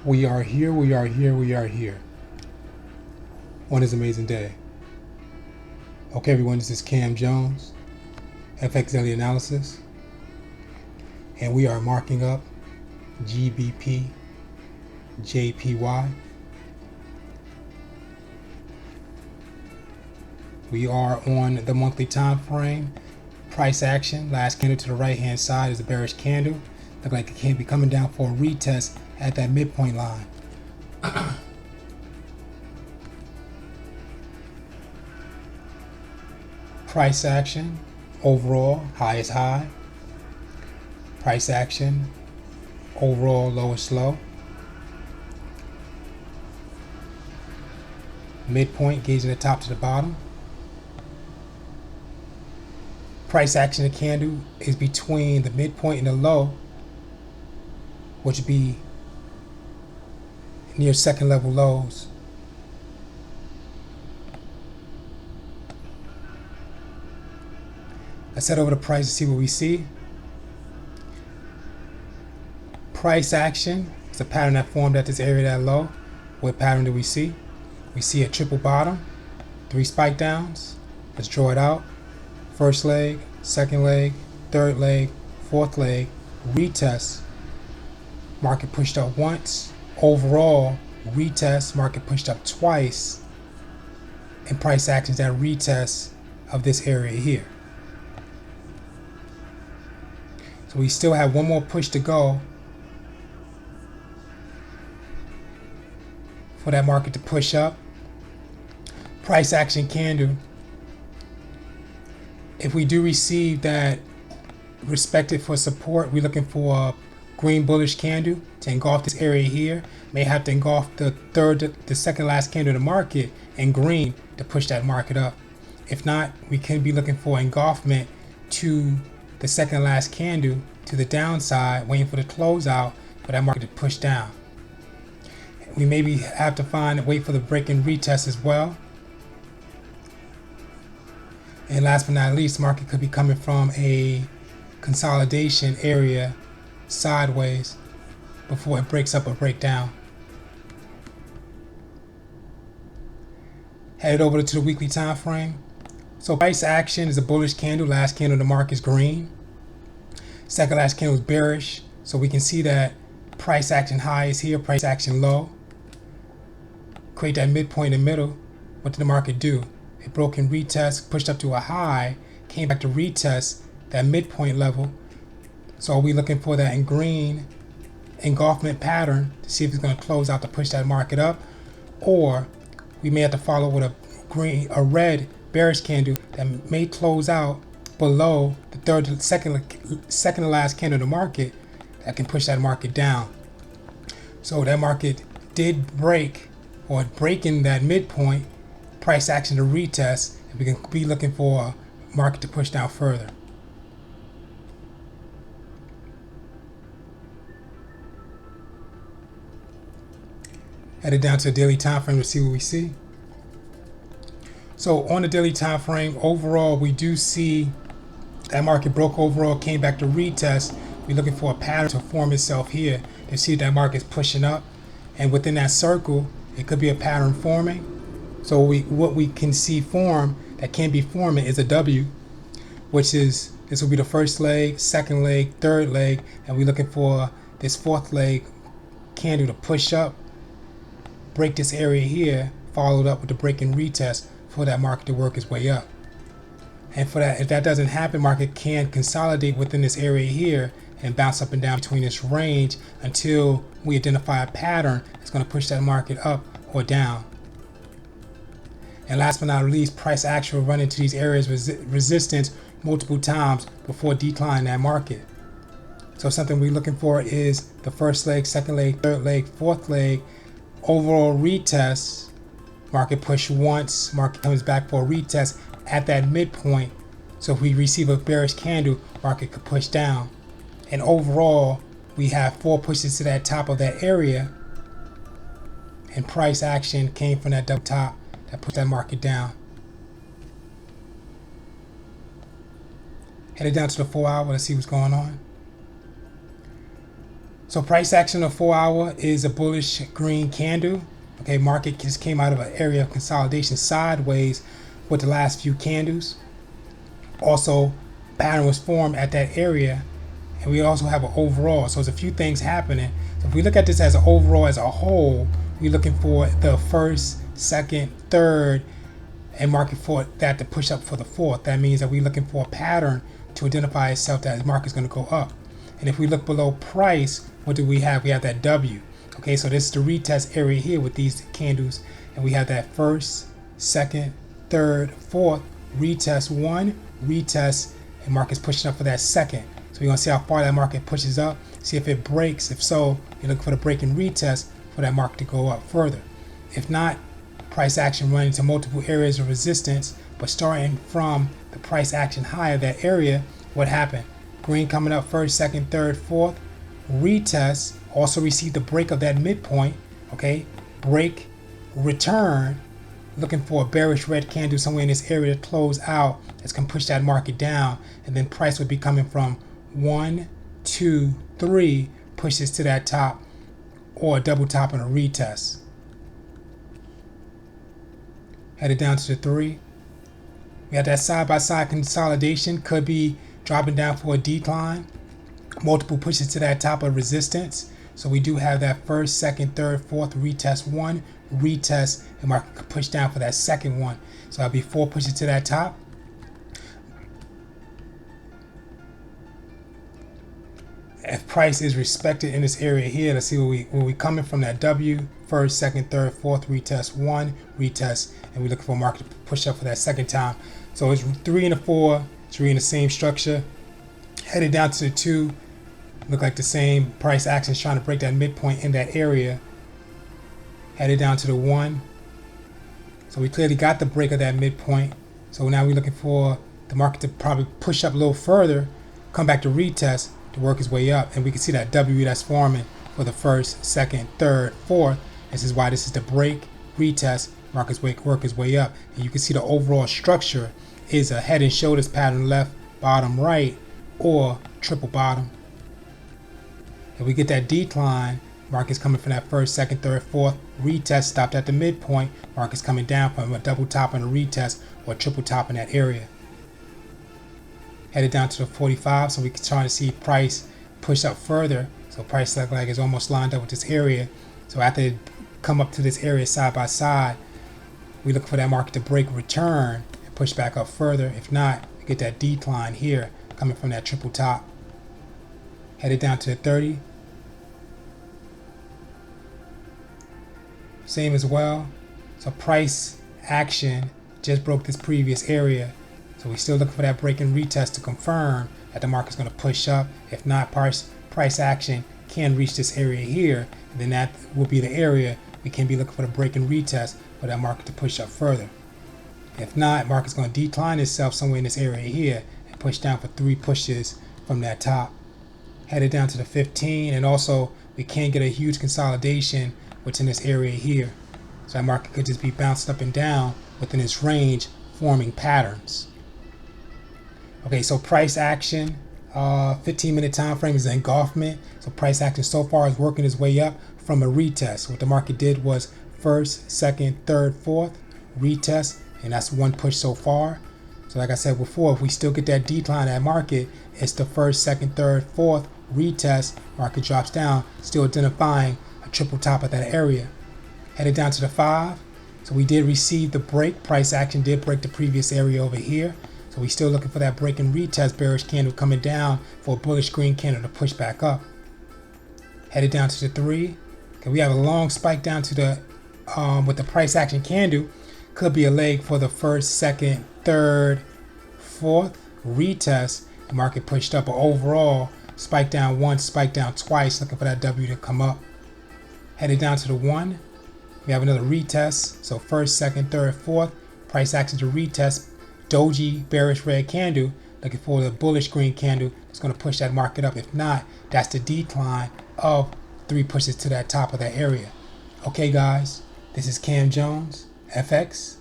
We are here, we are here, we are here. One is amazing day. Okay, everyone, this is Cam Jones, FX Daily Analysis, and we are marking up GBP, JPY. We are on the monthly time frame. Price action, last candle to the right hand side is a bearish candle. Look like it can be coming down for a retest at that midpoint line. Price action, overall, high is high. Price action, overall, low is low. Midpoint, gauging the top to the bottom. Price action of the candle is between the midpoint and the low, which would be near second level lows. Let's head over to price to see what we see. Price action is a pattern that formed at this area, that low. What pattern do we see? We see a triple bottom, 3 spike downs. Let's draw it out. First leg, second leg, third leg, fourth leg, retest. Market pushed up once. Overall, retest, market pushed up twice. And price action is that retest of this area here. So we still have one more push to go for that market to push up. Price action candle. If we do receive that respected for support, we're looking for a green bullish candle to engulf this area here. May have to engulf the second last candle of the market in green to push that market up. If not, we can be looking for engulfment to the second last candle to the downside, waiting for the closeout for that market to push down. We maybe have to wait for the break and retest as well. And last but not least, market could be coming from a consolidation area sideways before it breaks up or break down. Headed over to the weekly time frame. So price action is a bullish candle. Last candle of the market is green. Second last candle is bearish. So we can see that price action high is here, price action low. Create that midpoint in the middle. What did the market do? It broke and retest, pushed up to a high, came back to retest that midpoint level. So are we looking for that in green engulfment pattern to see if it's going to close out to push that market up? Or we may have to follow with a red bearish candle that may close out below the second to last candle of the market that can push that market down. So that market did break or breaking that midpoint, price action to retest, and we can be looking for a market to push down further. Headed down to the daily time frame to see what we see. So on the daily time frame, overall, we do see that market broke overall, came back to retest. We're looking for a pattern to form itself here to see if that market's pushing up. And within that circle, it could be a pattern forming. So what we can see form that can be forming is a W, which is, this will be the first leg, second leg, third leg, and we're looking for this fourth leg candle to push up, break this area here, followed up with the break and retest for that market to work its way up. And for that, if that doesn't happen, market can consolidate within this area here and bounce up and down between this range until we identify a pattern that's going to push that market up or down. And last but not least, price action will run into these areas of resistance multiple times before declining that market. So something we're looking for is the first leg, second leg, third leg, fourth leg, overall retest. Market push once, market comes back for a retest at that midpoint. So if we receive a bearish candle, market could push down. And overall, we have 4 pushes to that top of that area. And price action came from that double top that put that market down. Headed down to the 4 hour, let's see what's going on. So price action on 4 hour is a bullish green candle. Okay, market just came out of an area of consolidation sideways with the last few candles. Also, pattern was formed at that area, and we also have an overall. So there's a few things happening. So if we look at this as an overall, as a whole, we're looking for the first, second, third, and market for that to push up for the fourth. That means that we're looking for a pattern to identify itself that the market's going to go up. And if we look below price, what do we have? We have that W. Okay, so this is the retest area here with these candles, and we have that first, second, third, fourth, retest one, retest, and market's pushing up for that second. So we're gonna see how far that market pushes up, see if it breaks. If so, you're looking for the break and retest for that market to go up further. If not, price action running to multiple areas of resistance, but starting from the price action high of that area, what happened? Green coming up first, second, third, fourth, retest, also received the break of that midpoint, okay? Break, return, looking for a bearish red candle somewhere in this area to close out. That's gonna push that market down, and then price would be coming from 1, 2, 3, pushes to that top, or a double top and a retest. Headed down to the 3. We have that side-by-side consolidation, could be dropping down for a decline. Multiple pushes to that top of resistance. So we do have that first, second, third, fourth, retest one, retest, and market could push down for that second one. So that'll be 4 pushes to that top. If price is respected in this area here, let's see where we coming from that W, first, second, third, fourth, retest one, retest, and we looking for market to push up for that second time. So it's 3 and a 4, 3 in the same structure. Headed down to the 2, look like the same price action trying to break that midpoint in that area. Headed down to the 1. So we clearly got the break of that midpoint. So now we're looking for the market to probably push up a little further, come back to retest to work its way up. And we can see that W that's forming for the first, second, third, fourth. This is why this is the break, retest, market's work its way up. And you can see the overall structure is a head and shoulders pattern, left, bottom, right, or triple bottom. If we get that decline, market's coming from that first, second, third, fourth, retest stopped at the midpoint, market's coming down from a double top and a retest or a triple top in that area. Headed down to the 45, so we can try to see price push up further. So price look like it's almost lined up with this area. So after it come up to this area side by side, we look for that market to break, return, and push back up further. If not, we get that decline here coming from that triple top. Headed down to the 30. Same as well. So price action just broke this previous area. So we're still looking for that break and retest to confirm that the market's going to push up. If not, price action can reach this area here, and then that will be the area we can be looking for the break and retest for that market to push up further. If not, market's going to decline itself somewhere in this area here and push down for 3 pushes from that top. Headed down to the 15, and also we can get a huge consolidation within this area here. So that market could just be bounced up and down within its range, forming patterns. Okay, so price action, 15-minute time frame is engulfment. So price action so far is working its way up from a retest. What the market did was first, second, third, fourth, retest, and that's 1 push so far. So like I said before, if we still get that decline at market, it's the first, second, third, fourth, retest, market drops down, still identifying a triple top at that area. Headed down to the 5. So we did receive the break. Price action did break the previous area over here. So we're still looking for that break and retest bearish candle coming down for a bullish green candle to push back up. Headed down to the 3. Okay, we have a long spike down to the with the price action candle. Could be a leg for the first, second, third, fourth, retest. The market pushed up, but overall spike down once, spike down twice, looking for that W to come up. Headed down to the 1. We have another retest. So first, second, third, fourth, price action to retest. Doji bearish red candle, looking for the bullish green candle that's going to push that market up. If not, that's the decline of 3 pushes to that top of that area. Okay guys, this is Cam Jones, FX.